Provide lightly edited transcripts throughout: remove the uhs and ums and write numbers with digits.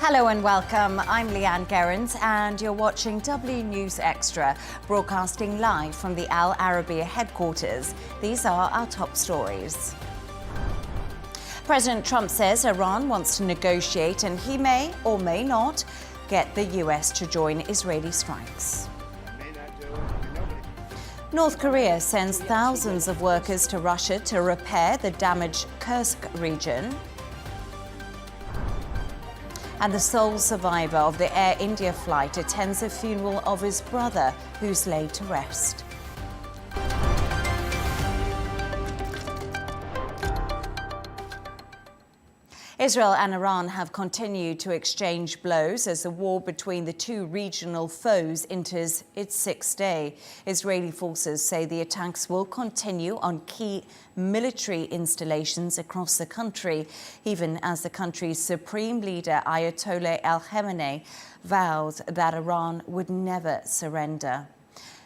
Hello and welcome. I'm Leigh-Ann Gerrans and you're watching W News Extra, broadcasting live from the Al Arabiya headquarters. These are our top stories. President Trump says Iran wants to negotiate and he may or may not get the US to join Israeli strikes. North Korea sends thousands of workers to Russia to repair the damaged Kursk region. And the sole survivor of the Air India flight attends a funeral of his brother, who's laid to rest. Israel and Iran have continued to exchange blows as the war between the two regional foes enters its sixth day. Israeli forces say the attacks will continue on key military installations across the country, even as the country's supreme leader Ayatollah Ali Khamenei vowed that Iran would never surrender.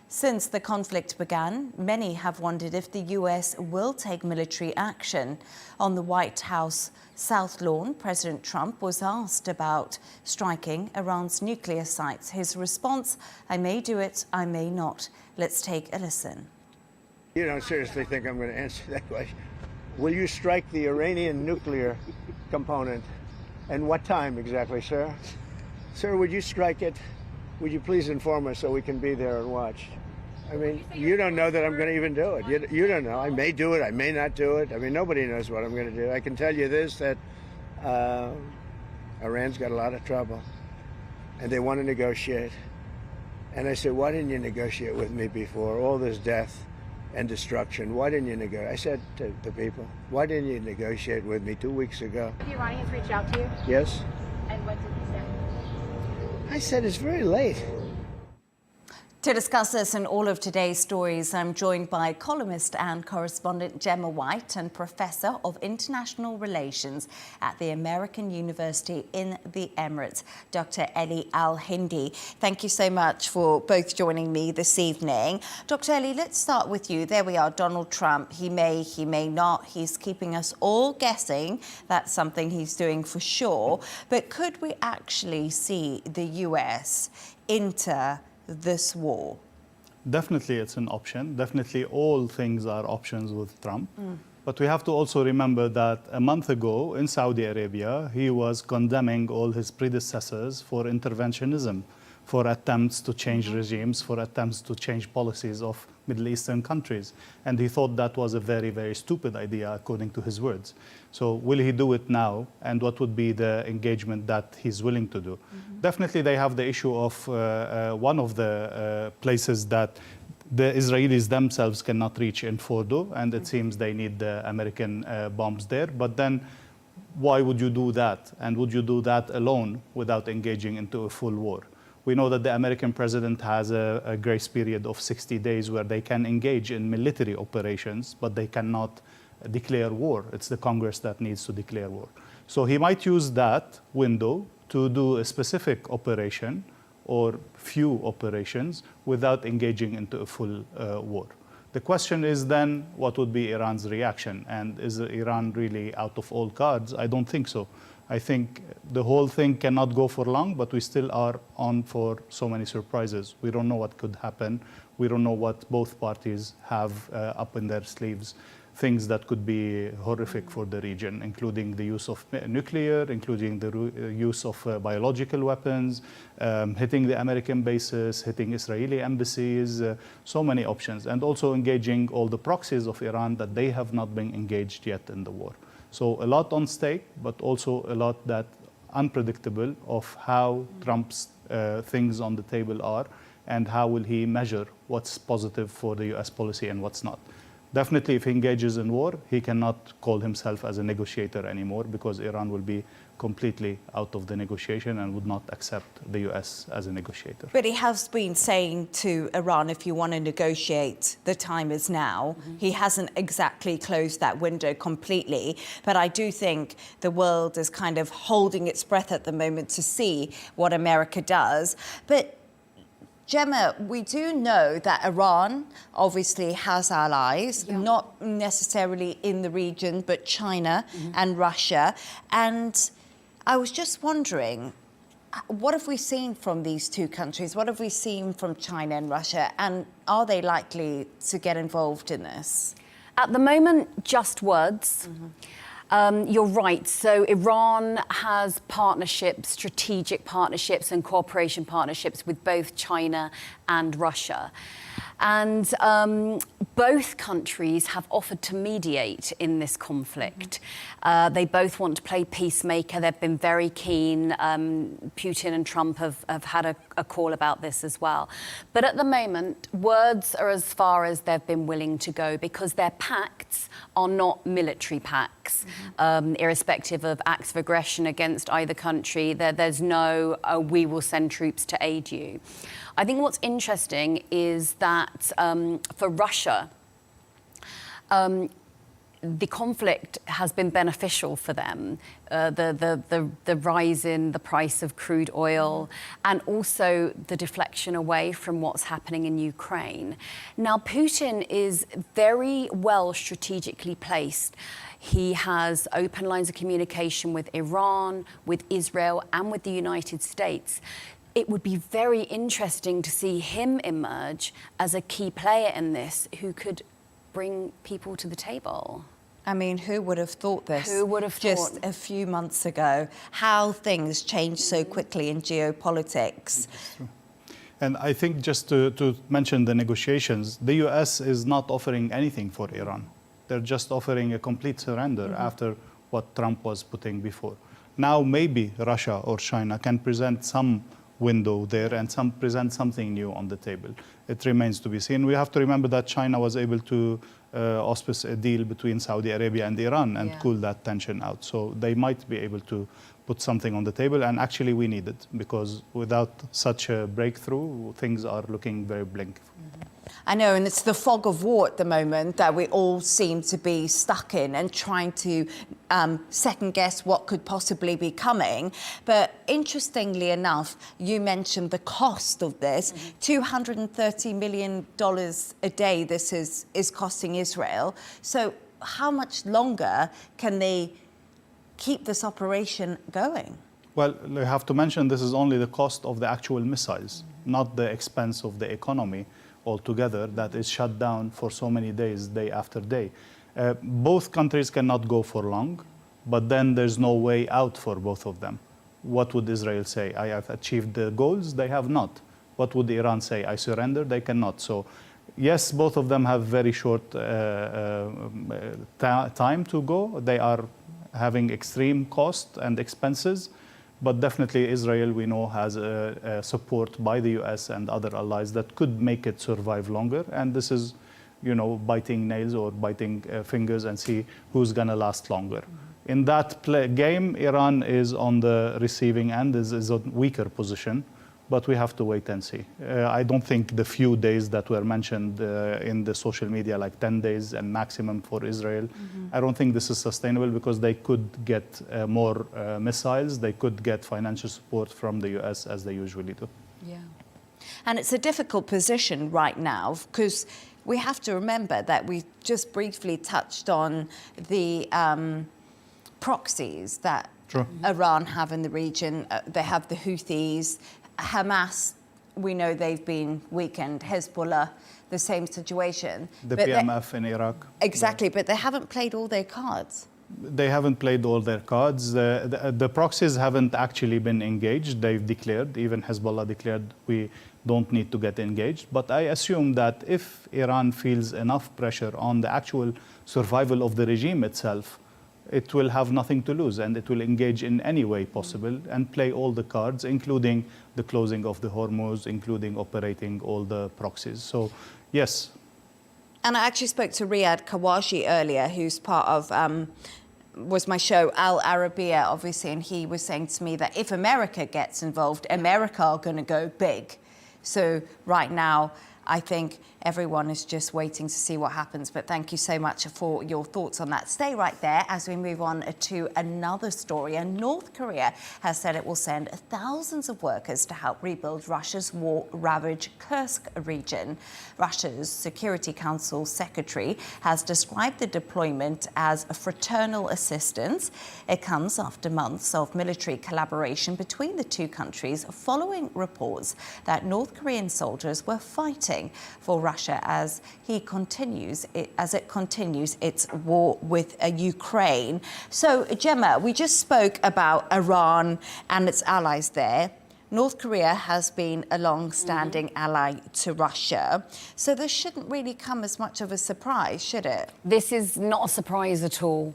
Since the conflict began, many have wondered if the US will take military action. On the White House South Lawn, President Trump was asked about striking Iran's nuclear sites. His response, "I may do it, I may not." Let's take a listen. You don't seriously think I'm going to answer that question? Will you strike the Iranian nuclear component? And what time exactly, sir? Sir, would you strike it? Would you please inform us so we can be there and watch? I mean, you don't know that I'm going to even do it. You don't know. I may do it. I may not do it. I mean, nobody knows what I'm going to do. I can tell you this, that Iran's got a lot of trouble, and they want to negotiate. And I said, why didn't you negotiate with me before? All this death and destruction. Why didn't you negotiate? I said to the people, why didn't you negotiate with me 2 weeks ago? The Iranians reached out to you? Yes. And what did you say? I said, it's very late. To discuss this and all of today's stories, I'm joined by columnist and correspondent Gemma White and Professor of International Relations at the American University in the Emirates, Dr. Ellie Alhindi. Thank you so much for both joining me this evening. Dr. Elie, let's start with you. There we are, Donald Trump. He may not. He's keeping us all guessing. That's something he's doing for sure. But could we actually see the US enter this war? Definitely it's an option. Definitely all things are options with Trump. But we have to also remember that a month ago in Saudi Arabia, he was condemning all his predecessors for interventionism, for attempts to change regimes, for attempts to change policies of Middle Eastern countries. And he thought that was a very, very stupid idea, according to his words. So will he do it now? And what would be the engagement that he's willing to do? Definitely they have the issue of one of the places that the Israelis themselves cannot reach in Fordo, and it seems they need the American bombs there. But then why would you do that? And would you do that alone without engaging into a full war? We know that the American president has a grace period of 60 days where they can engage in military operations, but they cannot declare war. It's the Congress that needs to declare war. So he might use that window to do a specific operation or few operations without engaging into a full war. The question is then, what would be Iran's reaction? And is Iran really out of all cards? I don't think so. I think the whole thing cannot go for long, but we still are on for so many surprises. We don't know what could happen. We don't know what both parties have up in their sleeves, things that could be horrific for the region, including the use of nuclear, including the use of biological weapons, hitting the American bases, hitting Israeli embassies, so many options, and also engaging all the proxies of Iran that they have not been engaged yet in the war. So a lot on stake, but also a lot that unpredictable of how Trump's things on the table are and how will he measure what's positive for the US policy and what's not. Definitely, if he engages in war, he cannot call himself as a negotiator anymore because Iran will be completely out of the negotiation and would not accept the US as a negotiator. But he has been saying to Iran, if you want to negotiate, the time is now. He hasn't exactly closed that window completely. But I do think the world is kind of holding its breath at the moment to see what America does. But Gemma, we do know that Iran obviously has allies, not necessarily in the region, but China and Russia. And I was just wondering, what have we seen from these two countries? What have we seen from China and Russia? And are they likely to get involved in this? At the moment, just words. You're right. So Iran has partnerships, strategic partnerships and cooperation partnerships with both China and Russia. And both countries have offered to mediate in this conflict. They both want to play peacemaker. They've been very keen. Putin and Trump have had a call about this as well. But at the moment, words are as far as they've been willing to go because their pacts are not military pacts, irrespective of acts of aggression against either country. There's no, we will send troops to aid you. I think what's interesting is that for Russia, the conflict has been beneficial for them. The rise in the price of crude oil and also the deflection away from what's happening in Ukraine. Now, Putin is very well strategically placed. He has open lines of communication with Iran, with Israel, and with the United States. It would be very interesting to see him emerge as a key player in this who could bring people to the table. I mean, who would have thought this? Who would have thought? Just a few months ago, how things change so quickly in geopolitics. And I think just to mention the negotiations, the US is not offering anything for Iran. They're just offering a complete surrender after what Trump was putting before. Now maybe Russia or China can present some window there and present something new on the table. It remains to be seen. We have to remember that China was able to auspice a deal between Saudi Arabia and Iran and cool that tension out. So they might be able to put something on the table, and actually we need it because without such a breakthrough, things are looking very bleak. I know, and it's the fog of war at the moment that we all seem to be stuck in and trying to second guess what could possibly be coming. But interestingly enough, you mentioned the cost of this. $230 million a day this is costing Israel. So how much longer can they keep this operation going? Well, you have to mention this is only the cost of the actual missiles, not the expense of the economy altogether that is shut down for so many days, day after day. Both countries cannot go for long, but then there's no way out for both of them. What would Israel say? I have achieved the goals, they have not. What would Iran say? I surrender, they cannot. So yes, both of them have very short time to go. They are having extreme cost and expenses. But definitely Israel, we know, has support by the US and other allies that could make it survive longer. And this is, biting nails or biting fingers and see who's going to last longer. In that game, Iran is on the receiving end, is a weaker position. But we have to wait and see. I don't think the few days that were mentioned in the social media, like 10 days and maximum for Israel, I don't think this is sustainable because they could get more missiles, they could get financial support from the US as they usually do. Yeah. And it's a difficult position right now because we have to remember that we just briefly touched on the proxies that Iran have in the region. They have the Houthis. Hamas, we know they've been weakened. Hezbollah, the same situation. The PMF in Iraq. Exactly, but they haven't played all their cards. They haven't played all their cards. The proxies haven't actually been engaged. They've declared, even Hezbollah declared, we don't need to get engaged. But I assume that if Iran feels enough pressure on the actual survival of the regime itself, it will have nothing to lose and it will engage in any way possible and play all the cards, including the closing of the Hormuz, including operating all the proxies. So, yes. And I actually spoke to Riyad Kawashi earlier, who's part of, was my show, Al Arabiya, obviously, and he was saying to me that if America gets involved, America are going to go big. So right now, I think everyone is just waiting to see what happens. But thank you so much for your thoughts on that. Stay right there as we move on to another story. And North Korea has said it will send thousands of workers to help rebuild Russia's war-ravaged Kursk region. Russia's Security Council secretary has described the deployment as a fraternal assistance. It comes after months of military collaboration between the two countries following reports that North Korean soldiers were fighting for Russia as it continues its war with Ukraine. So, Gemma, we just spoke about Iran and its allies there. North Korea has been a long-standing ally to Russia, so this shouldn't really come as much of a surprise, should it? This is not a surprise at all.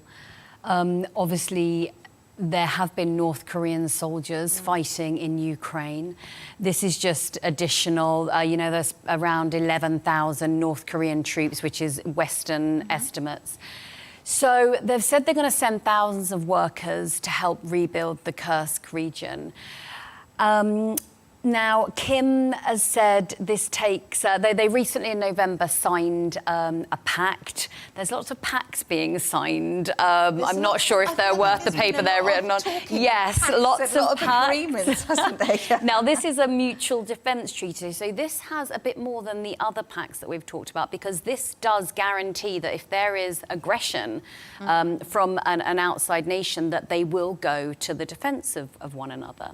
Obviously, there have been North Korean soldiers fighting in Ukraine. This is just additional. There's around 11,000 North Korean troops, which is Western estimates. So they've said they're going to send thousands of workers to help rebuild the Kursk region. Now, Kim has said this takes... they recently, in November, signed a pact. There's lots of pacts being signed. I'm not sure if they're worth the paper they're written on. Yes, lots of pacts. Agreements, hasn't there? Now, this is a mutual defence treaty, so this has a bit more than the other pacts that we've talked about, because this does guarantee that if there is aggression from an outside nation, that they will go to the defence of one another.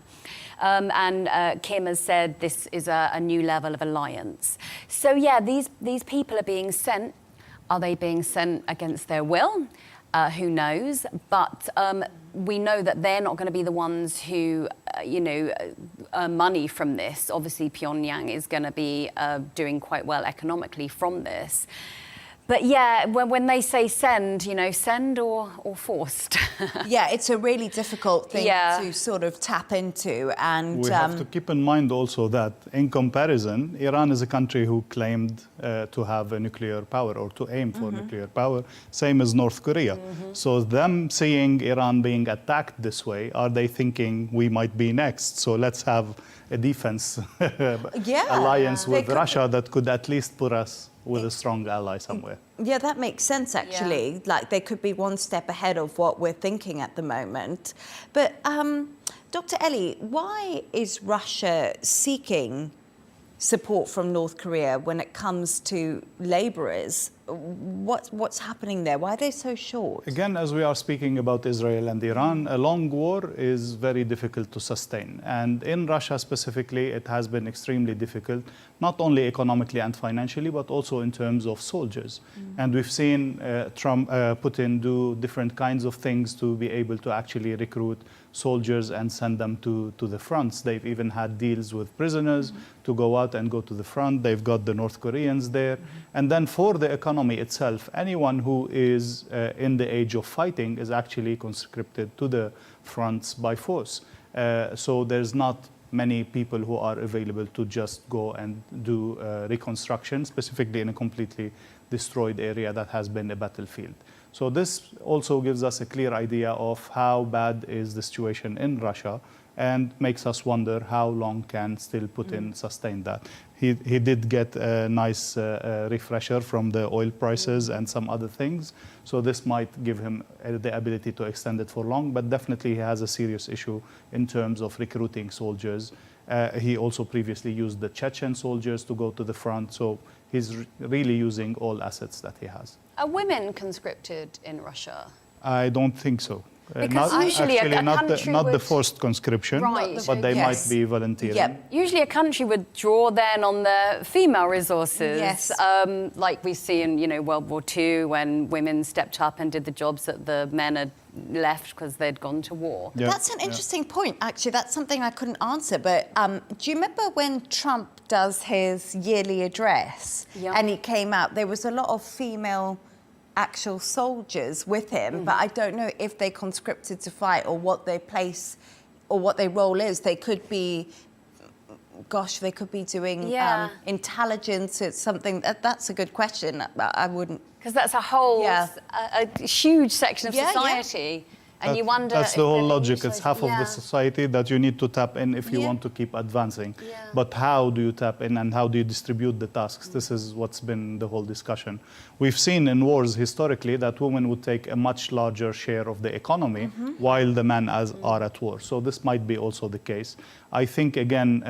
Kim has said this is a new level of alliance. So, yeah, these people are being sent. Are they being sent against their will? Who knows? But we know that they're not going to be the ones who, earn money from this. Obviously, Pyongyang is going to be doing quite well economically from this. But yeah, when they say send, send or forced. Yeah, it's a really difficult thing to sort of tap into. And we have to keep in mind also that, in comparison, Iran is a country who claimed to have a nuclear power or to aim for nuclear power, same as North Korea. So them seeing Iran being attacked this way, are they thinking we might be next? So let's have a defense alliance with Russia that could at least put us with a strong ally somewhere. Yeah, that makes sense, actually. Yeah. Like, they could be one step ahead of what we're thinking at the moment. But, Dr. Elie, why is Russia seeking support from North Korea when it comes to labourers? What's happening there? Why are they so short? Again, as we are speaking about Israel and Iran, a long war is very difficult to sustain. And in Russia specifically, it has been extremely difficult, not only economically and financially, but also in terms of soldiers. And we've seen Putin do different kinds of things to be able to actually recruit soldiers and send them to the fronts. They've even had deals with prisoners to go out and go to the front. They've got the North Koreans there. And then for the economy itself, anyone who is in the age of fighting is actually conscripted to the fronts by force. So there's not many people who are available to just go and do reconstruction, specifically in a completely destroyed area that has been a battlefield. So this also gives us a clear idea of how bad is the situation in Russia, and makes us wonder how long can still Putin sustain that. He did get a nice refresher from the oil prices and some other things, so this might give him the ability to extend it for long, but definitely he has a serious issue in terms of recruiting soldiers. He also previously used the Chechen soldiers to go to the front, so he's really using all assets that he has. Are women conscripted in Russia? I don't think so. Because not, usually actually, not the forced conscription, Right. but they might be volunteering. Yep. Usually a country would draw then on the female resources, Yes. like we see in World War II when women stepped up and did the jobs that the men had left because they'd gone to war. Yeah. That's an interesting point, actually. That's something I couldn't answer. But do you remember when Trump does his yearly address and he came out, there was a lot of female actual soldiers with him, but I don't know if they conscripted to fight or what their place or what their role is. They could be, they could be doing intelligence. It's something, that's a good question. I wouldn't. Because that's a whole, a huge section of society And you wonder That's if the whole the logic. It's half of yeah. the society that you need to tap in if you Yeah. want to keep advancing. Yeah. But how do you tap in and how do you distribute the tasks? This is what's been the whole discussion. We've seen in wars historically that women would take a much larger share of the economy while the men are at war. So this might be also the case. I think, again,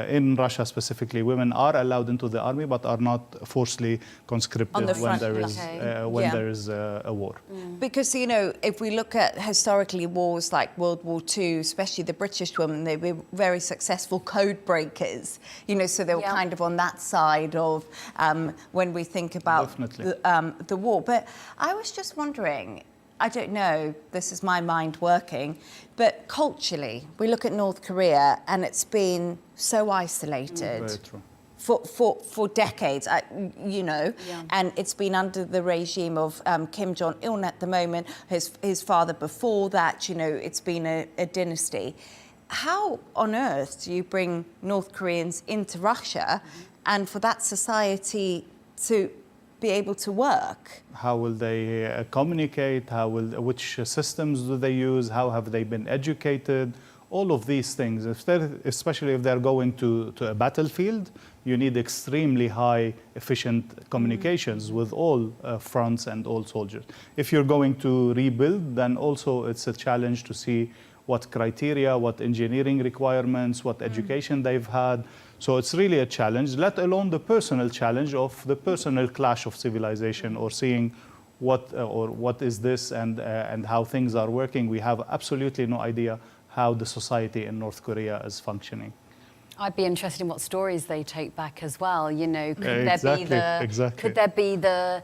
in Russia specifically, women are allowed into the army but are not forcibly conscripted On the when front there line. is, Okay. when Yeah. there is a war. Because, you know, if we look at historically wars like World War II, especially the British women, they were very successful code breakers, you know, so they were Yeah. kind of on that side of when we think about Definitely. the war. But I was just wondering, I don't know, this is my mind working, but culturally, we look at North Korea and it's been so isolated. Very true. For decades, you know, Yeah. and it's been under the regime of Kim Jong-un at the moment, his father before that, you know, it's been a dynasty. How on earth do you bring North Koreans into Russia and for that society to be able to work? How will they communicate? Which systems do they use? How have they been educated? All of these things, especially if they're going to a battlefield, you need extremely high, efficient communications with all fronts and all soldiers. If you're going to rebuild, then also it's a challenge to see what criteria, what engineering requirements, what education they've had. So it's really a challenge, let alone the personal challenge of the personal clash of civilization or seeing what is this and how things are working. We have absolutely no idea how the society in North Korea is functioning. I'd be interested in what stories they take back as well. You know, could Exactly, there be exactly. could there be the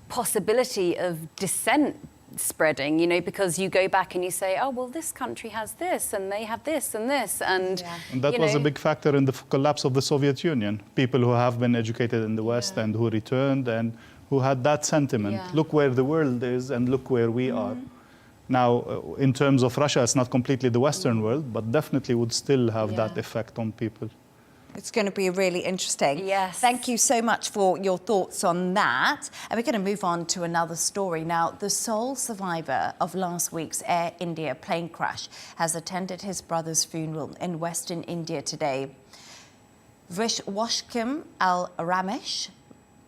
possibility of dissent spreading? You know, because you go back and you say, oh well, this country has this, and they have this and this, and Yeah. And that you was a know, big factor in the collapse of the Soviet Union. People who have been educated in the West and who returned and who had that sentiment. Yeah. Look where the world is and look where we are. Now, in terms of Russia, it's not completely the Western world, but definitely would still have that Yeah. effect on people. It's going to be really interesting. Yes. Thank you so much for your thoughts on that. And we're going to move on to another story. Now, the sole survivor of last week's Air India plane crash has attended his brother's funeral in Western India today. Vishwashkim Al-Ramesh,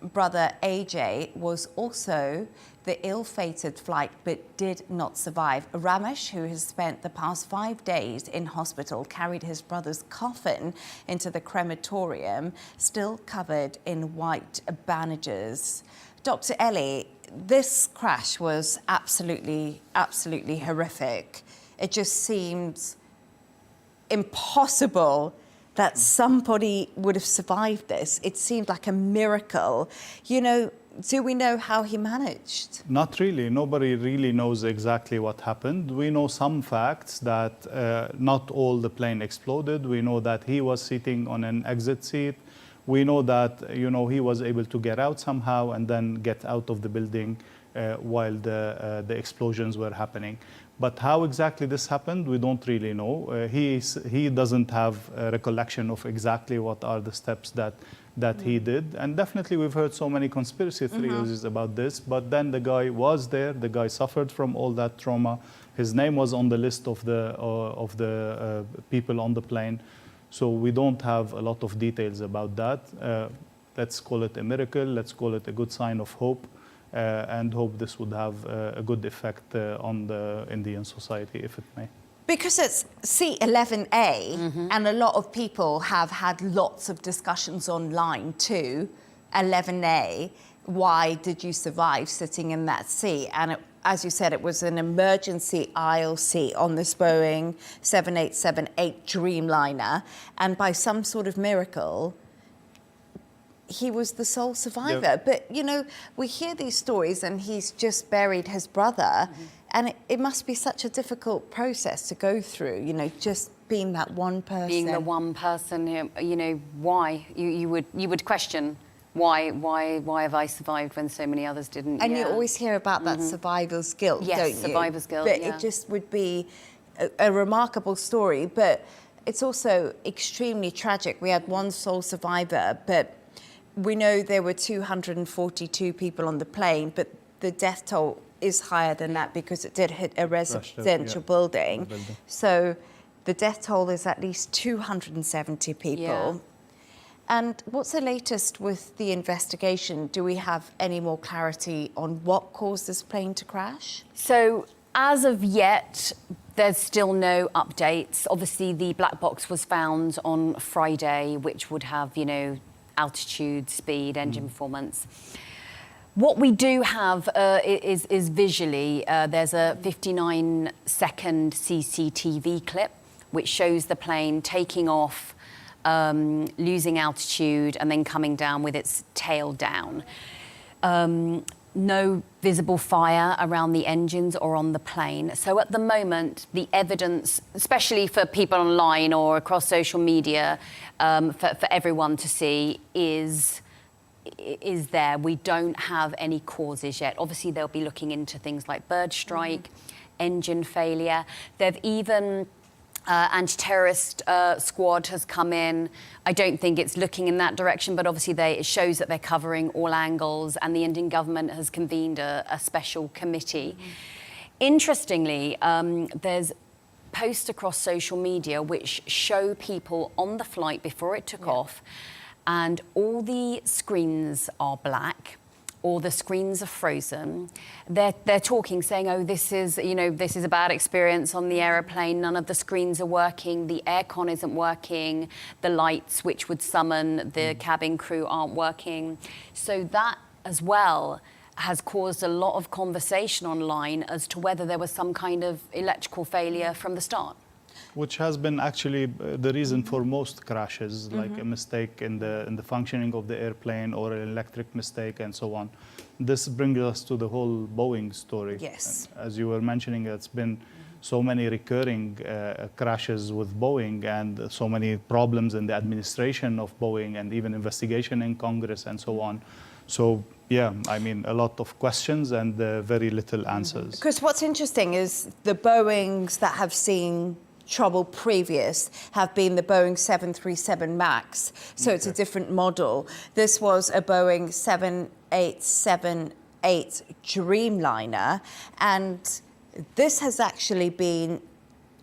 brother AJ, was also the ill-fated flight but did not survive. Ramesh, who has spent the past 5 days in hospital, carried his brother's coffin into the crematorium, still covered in white bandages. Dr. Elie, this crash was absolutely horrific. It just seems impossible that somebody would have survived this. It seemed like a miracle. You know, do we know how he managed? Not really. Nobody really knows exactly what happened. We know some facts that not all the plane exploded. We know that he was sitting on an exit seat. We know that, you know, he was able to get out somehow and then get out of the building while the explosions were happening. But how exactly this happened, we don't really know. He doesn't have a recollection of exactly what are the steps that he did. And definitely we've heard so many conspiracy theories about this, but then the guy was there, the guy suffered from all that trauma. His name was on the list of the people on the plane. So we don't have a lot of details about that. Let's call it a miracle, let's call it a good sign of hope. And hope this would have a good effect on the Indian society, if it may. Because it's C-11A, and a lot of people have had lots of discussions online too. 11A, why did you survive sitting in that seat? And as you said, it was an emergency aisle seat on this Boeing 7878 Dreamliner. And by some sort of miracle, he was the sole survivor. Yep. But, you know, we hear these stories and he's just buried his brother. And it must be such a difficult process to go through, you know, just being that one person. being the one person, you know, why you would question why have I survived when so many others didn't? And yeah. you always hear about that survivor's guilt, Yes, don't you? survivor's guilt, But yeah. it just would be a remarkable story. But it's also extremely tragic. We had one sole survivor, but we know there were 242 people on the plane, but the death toll is higher than that because it did hit a residential building. building. So the death toll is at least 270 people. Yeah. And what's the latest with the investigation? Do we have any more clarity on what caused this plane to crash? So as of yet, there's still no updates. Obviously, the black box was found on Friday, which would have, you know, altitude, speed, engine performance. What we do have is visually, there's a 59-second CCTV clip, which shows the plane taking off, losing altitude, and then coming down with its tail down. No visible fire around the engines or on the plane. So at the moment, the evidence, especially for people online or across social media, for everyone to see, is there. We don't have any causes yet. Obviously, they'll be looking into things like bird strike, engine failure. They've even anti-terrorist squad has come in. I don't think it's looking in that direction, but obviously it shows that they're covering all angles, and the Indian government has convened a special committee. Interestingly, there's posts across social media which show people on the flight before it took off, and all the screens are black, or the screens are frozen. They're talking, saying, oh, this is a bad experience on the aeroplane. None of the screens are working. The aircon isn't working. The lights, which would summon the cabin crew, aren't working. So that, as well, has caused a lot of conversation online as to whether there was some kind of electrical failure from the start. Which has been actually the reason for most crashes, like a mistake in the functioning of the airplane or an electric mistake and so on. This brings us to the whole Boeing story. Yes. As you were mentioning, it's been so many recurring crashes with Boeing and so many problems in the administration of Boeing and even investigation in Congress and so on. So, yeah, I mean, a lot of questions and very little answers. Because what's interesting is the Boeings that have seen trouble previous have been the Boeing 737 MAX, so it's a different model. This was a Boeing 7878 Dreamliner, and this has actually been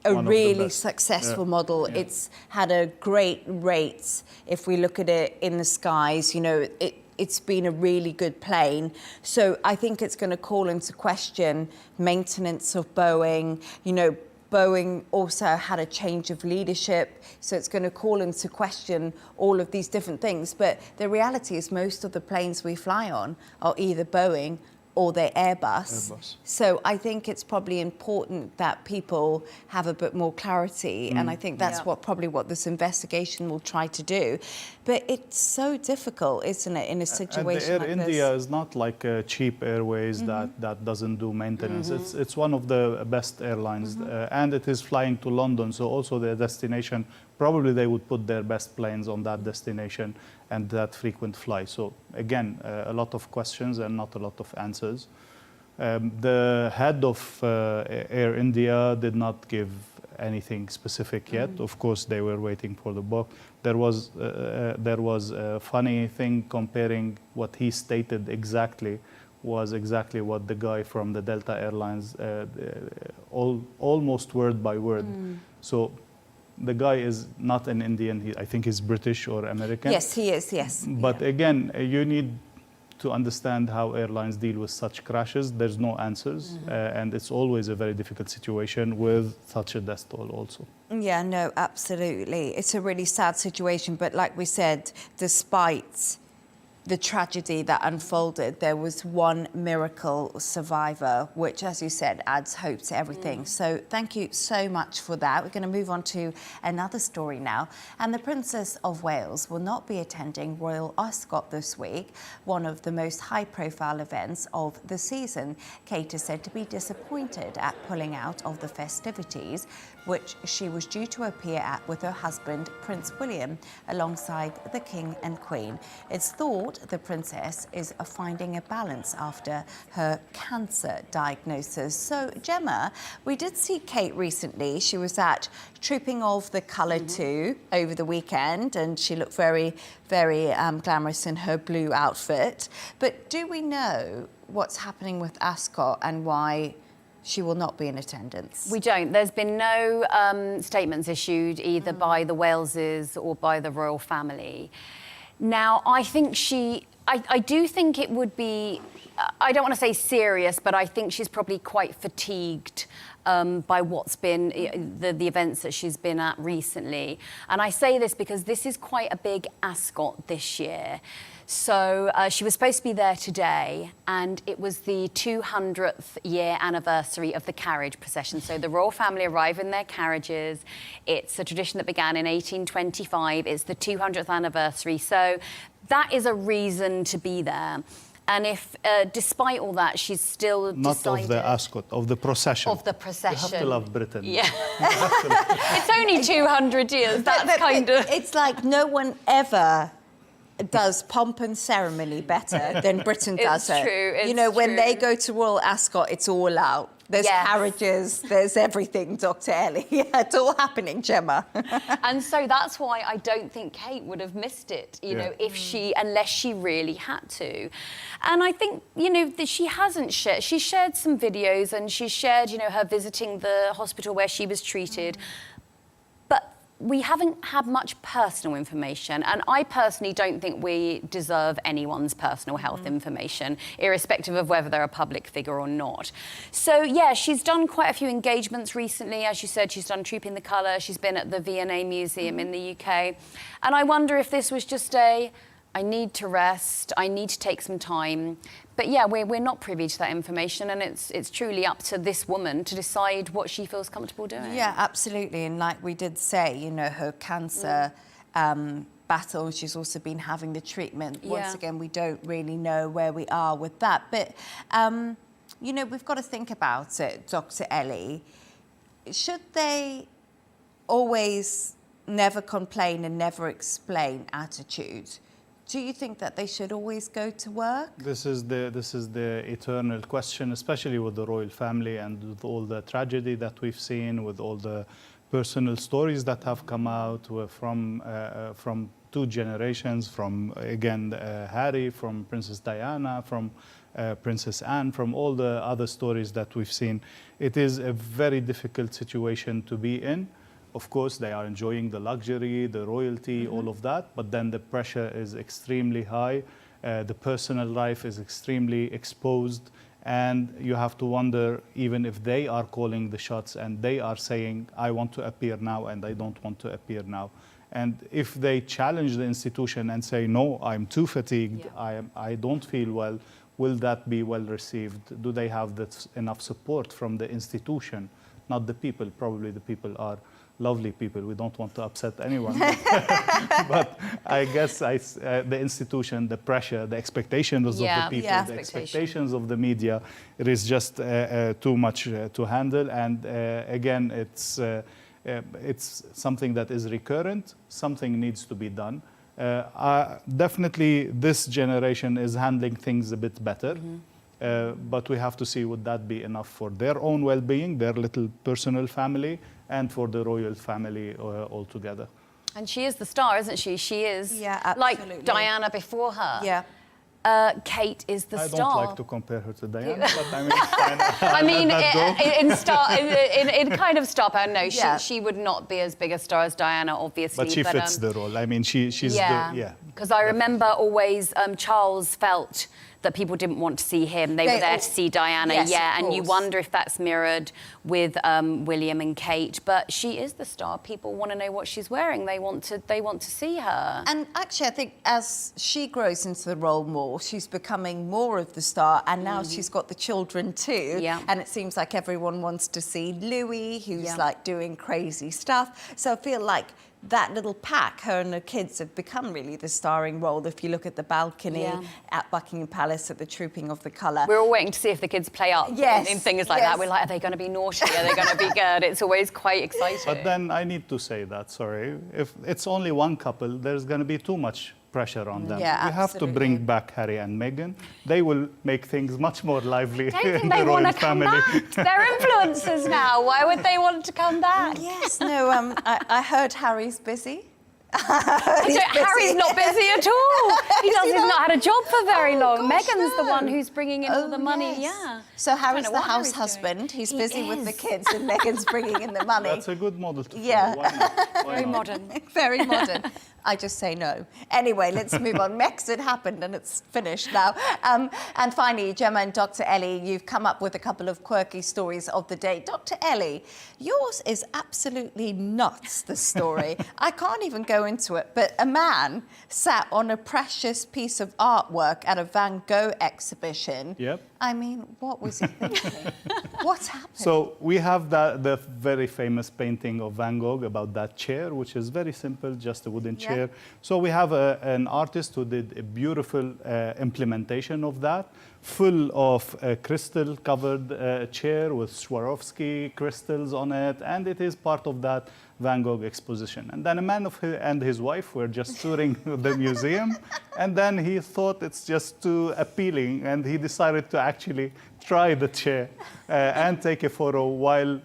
a really successful model. Yeah. It's had a great rate. If we look at it in the skies, you know, it's been a really good plane. So I think it's going to call into question maintenance of Boeing. You know, Boeing also had a change of leadership, so it's going to call into question all of these different things. But the reality is most of the planes we fly on are either Boeing or they're Airbus. So I think it's probably important that people have a bit more clarity, and I think that's probably what this investigation will try to do. But it's so difficult, isn't it, in a situation and like Air this? India is not like a cheap airways that doesn't do maintenance. It's one of the best airlines, and it is flying to London, so also their destination, probably they would put their best planes on that destination and that frequent fly. So again, a lot of questions and not a lot of answers. The head of Air India did not give anything specific yet. Of course, they were waiting for the book. There was a funny thing comparing what he stated exactly was exactly what the guy from the Delta Airlines, almost word by word. So the guy is not an Indian. I think he's British or American. Yes, he is, yes. But again, you need to understand how airlines deal with such crashes. There's no answers, and it's always a very difficult situation with such a death toll also. Yeah, no, absolutely. It's a really sad situation, but like we said, despite the tragedy that unfolded, there was one miracle survivor, which, as you said, adds hope to everything. So thank you so much for that. We're going to move on to another story now. And the Princess of Wales will not be attending Royal Ascot this week, one of the most high-profile events of the season. Kate is said to be disappointed at pulling out of the festivities, which she was due to appear at with her husband, Prince William, alongside the King and Queen. It's thought the princess is finding a balance after her cancer diagnosis. So, Gemma, we did see Kate recently. She was at Trooping of the Colour 2 over the weekend, and she looked very, very glamorous in her blue outfit. But do we know what's happening with Ascot and why she will not be in attendance? We don't. There's been no statements issued either by the Waleses or by the royal family. Now, I think I do think it would be, I don't want to say serious, but I think she's probably quite fatigued by what's been the events that she's been at recently. And I say this because this is quite a big Ascot this year. So she was supposed to be there today, and it was the 200th year anniversary of the carriage procession. So the royal family arrive in their carriages. It's a tradition that began in 1825. It's the 200th anniversary. So that is a reason to be there. And if, despite all that, she's still Not decided... of the Ascot, of the procession. Of the procession. You have to love Britain. Yeah. It's only 200 years. That's kind of... It's like no one ever does pomp and ceremony better than Britain does it. True, it's you know, when true. they go to Royal Ascot, it's all out. There's Yes. carriages, there's everything, Dr. Ellie. Yeah, it's all happening, Gemma. And so that's why I don't think Kate would have missed it, you know, if unless she really had to. And I think, you know, that she hasn't shared. She shared some videos and she shared, you know, her visiting the hospital where she was treated. But we haven't had much personal information, and I personally don't think we deserve anyone's personal health information, irrespective of whether they're a public figure or not. So, yeah, she's done quite a few engagements recently. As you said, she's done Trooping the Colour. She's been at the V&A Museum in the UK. And I wonder if this was just I need to rest, I need to take some time. But yeah, we're not privy to that information, and it's truly up to this woman to decide what she feels comfortable doing. Yeah, absolutely. And like we did say, you know, her cancer battle, she's also been having the treatment. Once again, we don't really know where we are with that. But, you know, we've got to think about it, Dr. Elie. Should they always never complain and never explain attitude? Do you think that they should always go to work? This is the eternal question, especially with the royal family and with all the tragedy that we've seen, with all the personal stories that have come out from two generations, from again Harry, from Princess Diana, from Princess Anne, from all the other stories that we've seen. It is a very difficult situation to be in. Of course, they are enjoying the luxury, the royalty, all of that, but then the pressure is extremely high. The personal life is extremely exposed, and you have to wonder, even if they are calling the shots and they are saying, I want to appear now and I don't want to appear now. And if they challenge the institution and say, no, I'm too fatigued, I don't feel well, will that be well received? Do they have enough support from the institution? Not the people. Probably the people are lovely people. We don't want to upset anyone. But I guess the institution, the pressure, the expectations of the people, the expectations of the media, it is just too much to handle. And again, it's something that is recurrent. Something needs to be done. Definitely, this generation is handling things a bit better. But we have to see, would that be enough for their own well-being, their little personal family, and for the royal family altogether. And she is the star, isn't she? She is. Yeah, absolutely. Like Diana before her. Yeah. Kate is the star. I don't like to compare her to Diana, but I mean, fine. I mean, in kind of star power, no, she would not be as big a star as Diana, obviously. But she fits the role. I mean, she's Because I remember always Charles felt that people didn't want to see him. They were there to see Diana, and you wonder if that's mirrored with William and Kate. But she is the star. People want to know what she's wearing. They want to see her. And actually, I think as she grows into the role more, she's becoming more of the star, and now she's got the children too. Yeah. And it seems like everyone wants to see Louis, who's like doing crazy stuff. So I feel like that little pack, her and her kids, have become really the starring role. If you look at the balcony at Buckingham Palace at the Trooping of the Colour. We're all waiting to see if the kids play up in things like that. We're like, are they going to be naughty? Are they going to be good? It's always quite exciting. But then I need to say that, sorry, if it's only one couple, there's going to be too much pressure on them. Yeah, we have to bring back Harry and Meghan. They will make things much more lively I don't in think the they want royal to come family. back. They're influencers now. Why would they want to come back? Yes, no, I heard Harry's busy. Harry's not busy at all. He does. He's not had a job for very long. gosh, Meghan's the no. one who's bringing in all the money. Yes. Yeah. So Harry's know the what house Harry's doing. husband. He's He busy with the is. kids, and Meghan's bringing in the money. That's a good model to follow. Yeah. Why not? Why Very not? modern. Very modern. I just say no. Anyway, let's move on. Brexit happened and it's finished now. And finally, Gemma and Dr. Elie, you've come up with a couple of quirky stories of the day. Dr. Elie, yours is absolutely nuts, the story. I can't even go into it, but a man sat on a precious piece of artwork at a Van Gogh exhibition. Yep. I mean, what was he thinking? What happened? So we have the very famous painting of Van Gogh about that chair, which is very simple, just a wooden chair. So we have an artist who did a beautiful implementation of that, full of crystal-covered chair with Swarovski crystals on it, and it is part of that Van Gogh exposition. And then a man and his wife were just touring the museum, and then he thought it's just too appealing, and he decided to actually try the chair and take a photo while,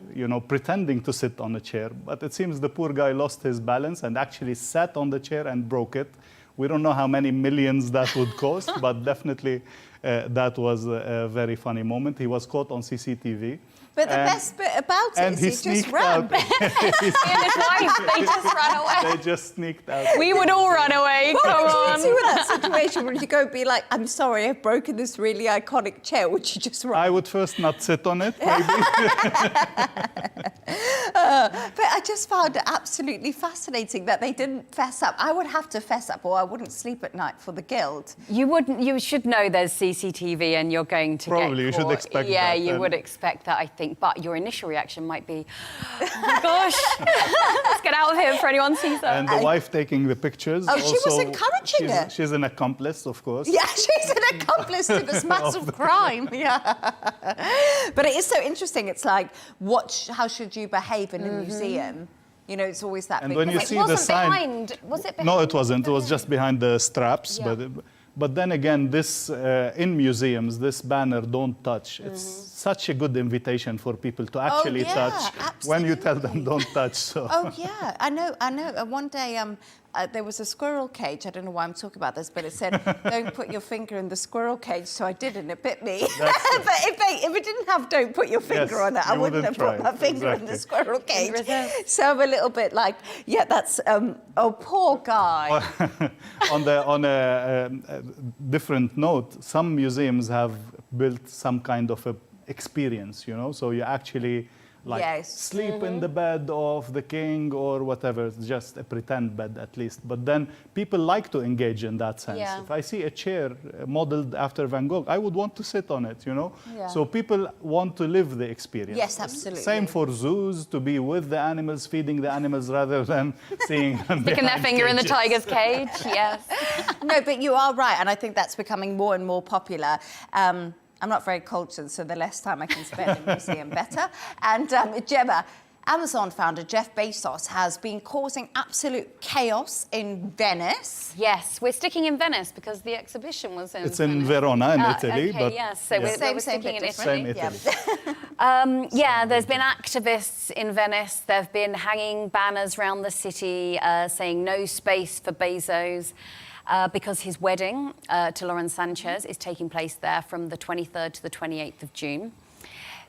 pretending to sit on a chair. But it seems the poor guy lost his balance and actually sat on the chair and broke it. We don't know how many millions that would cost, but definitely that was a very funny moment. He was caught on CCTV. But the best bit about it And is he he just sneaked ran. out. He and his wife, they just ran away. They just sneaked out. We would all run away. What Come would on. you do in that situation? Would you go be like, I'm sorry, I've broken this really iconic chair? Would you just run? I would first not sit on it, maybe. But I just found it absolutely fascinating that they didn't fess up. I would have to fess up or I wouldn't sleep at night for the guilt. You wouldn't. You should know there's CCTV, and you're going to Probably, get you should caught. expect Yeah, that, you and- would expect that, I think. But your initial reaction might be, oh my gosh, let's get out of here before anyone sees us. And the wife taking the pictures. Oh, she was also, encouraging it. She's an accomplice, of course. Yeah, she's an accomplice to this massive crime. Yeah. But it is so interesting. It's like, how should you behave in a museum? It's always that And big when you thing. see the sign... Was it behind? No, it wasn't. It was just behind the straps. Yeah. But then again, this in museums, this banner, "Don't touch." It's such a good invitation for people to actually yeah, touch when you tell them absolutely. don't touch. So. Oh, yeah, I know. One day there was a squirrel cage. I don't know why I'm talking about this, but it said, don't put your finger in the squirrel cage. So I did, and it bit me. But if it didn't have don't put your finger Yes, on it, I you wouldn't have wouldn't put try my it. finger in the Exactly. squirrel cage. reserve. So I'm a little bit like, yeah, that's, oh, poor guy. On a different note, some museums have built some kind of a experience, so you actually sleep in the bed of the king or whatever. It's just a pretend bed at least. But then people like to engage in that sense. Yeah. If I see a chair modeled after Van Gogh, I would want to sit on it, Yeah. So people want to live the experience. Yes, absolutely. Same for zoos, to be with the animals, feeding the animals rather than seeing them Sticking their behind finger in the cages. tiger's cage. Yes. No, but you are right, and I think that's becoming more and more popular. I'm not very cultured, so the less time I can spend in the museum, better. And Gemma, Amazon founder Jeff Bezos has been causing absolute chaos in Venice. Yes, we're sticking in Venice because the exhibition was in It's in Venice. Verona in Italy, okay, but yes, so we're Same sticking bit in different. Italy. Same Italy. Yeah, there's been activists in Venice. There have been hanging banners around the city saying no space for Bezos. Because his wedding to Lauren Sanchez is taking place there from the 23rd to the 28th of June.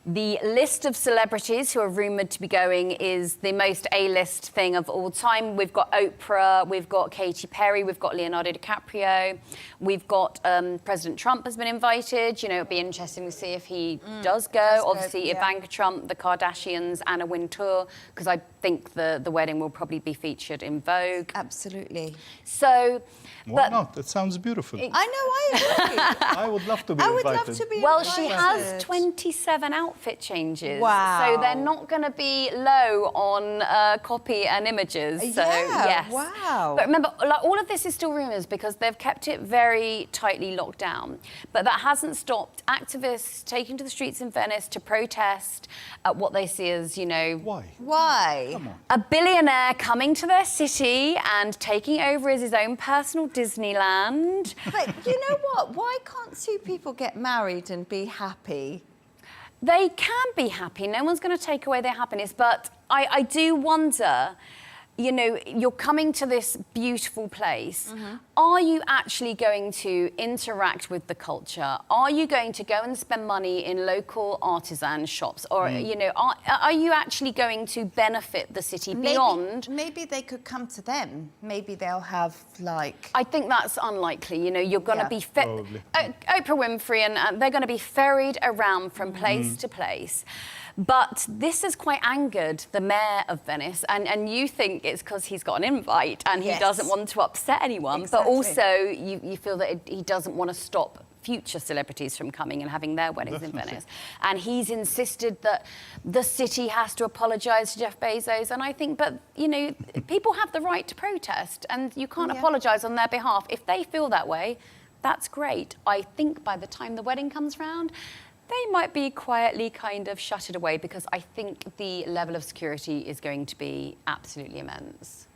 The list of celebrities who are rumoured to be going is the most A-list thing of all time. We've got Oprah, we've got Katy Perry, we've got Leonardo DiCaprio, we've got President Trump has been invited. It'll be interesting to see if he does go. Obviously, yeah. Ivanka Trump, the Kardashians, Anna Wintour, because I think the wedding will probably be featured in Vogue. Absolutely. So... Why not? It sounds beautiful. I know, I agree. I would love to be I would invited. love to be Well, invited. she has 27 outfit changes. Wow. So they're not going to be low on copy and images. So, Yeah, yes. wow. But remember, all of this is still rumours because they've kept it very tightly locked down. But that hasn't stopped activists taking to the streets in Venice to protest at what they see as, Why? Why? Come on. a billionaire coming to their city and taking over as his own personal Disneyland. But you know what? Why can't two people get married and be happy? They can be happy. No one's going to take away their happiness. But I do wonder, you know, you're coming to this beautiful place. Are you actually going to interact with the culture? Are you going to go and spend money in local artisan shops? Or, you know, are you actually going to benefit the city beyond? Maybe they could come to them. Maybe they'll have, like... I think that's unlikely. You know, you're going to be... Probably. Oprah Winfrey, and they're going to be ferried around from place to place. But this has quite angered the mayor of Venice, and you think it's because he's got an invite and he doesn't want to upset anyone, but also you feel that he doesn't want to stop future celebrities from coming and having their weddings in Venice. And he's insisted that the city has to apologise to Jeff Bezos, and I think, but, you know, people have the right to protest, and you can't apologise on their behalf. If they feel that way, that's great. I think by the time the wedding comes round, they might be quietly kind of shuttered away, because I think the level of security is going to be absolutely immense.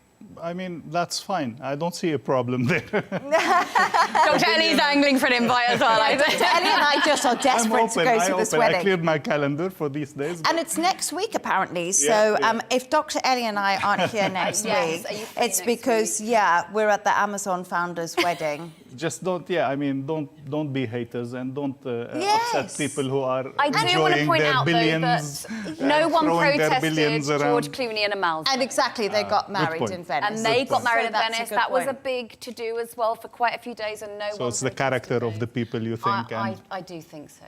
I mean, that's fine. I don't see a problem there. Dr. Ellie's angling for an invite as well. Dr. Ellie and I just are desperate to go to this wedding. I cleared my calendar for these days. And it's next week, apparently. So if Dr. Ellie and I aren't here next week, it's because, we're at the Amazon founders' wedding. Just don't be haters, and don't upset people who are I do want to enjoying point their out, billions. though, that no one throwing their protested billions around. George Clooney and Amal's. And exactly, they got married point. in Venice. And they got married in that's a Venice. good That was a point. big to-do as well for quite a few days, and no one So it's the character of the people, you think, and I do think so.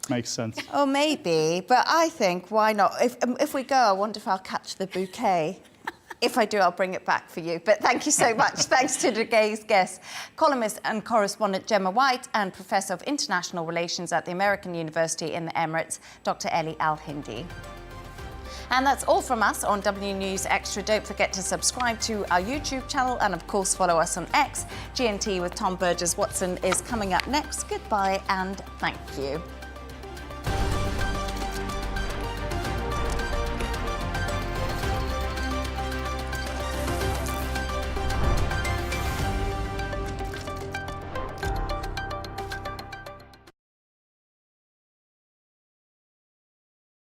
makes sense. Oh, maybe. But I think, why not? If we go, I wonder if I'll catch the bouquet. If I do, I'll bring it back for you. But thank you so much. Thanks to today's guests, columnist and correspondent Gemma White and Professor of International Relations at the American University in the Emirates, Dr. Ellie Alhindi. And that's all from us on W News Extra. Don't forget to subscribe to our YouTube channel and, of course, follow us on X. GNT with Tom Burgess-Watson is coming up next. Goodbye and thank you.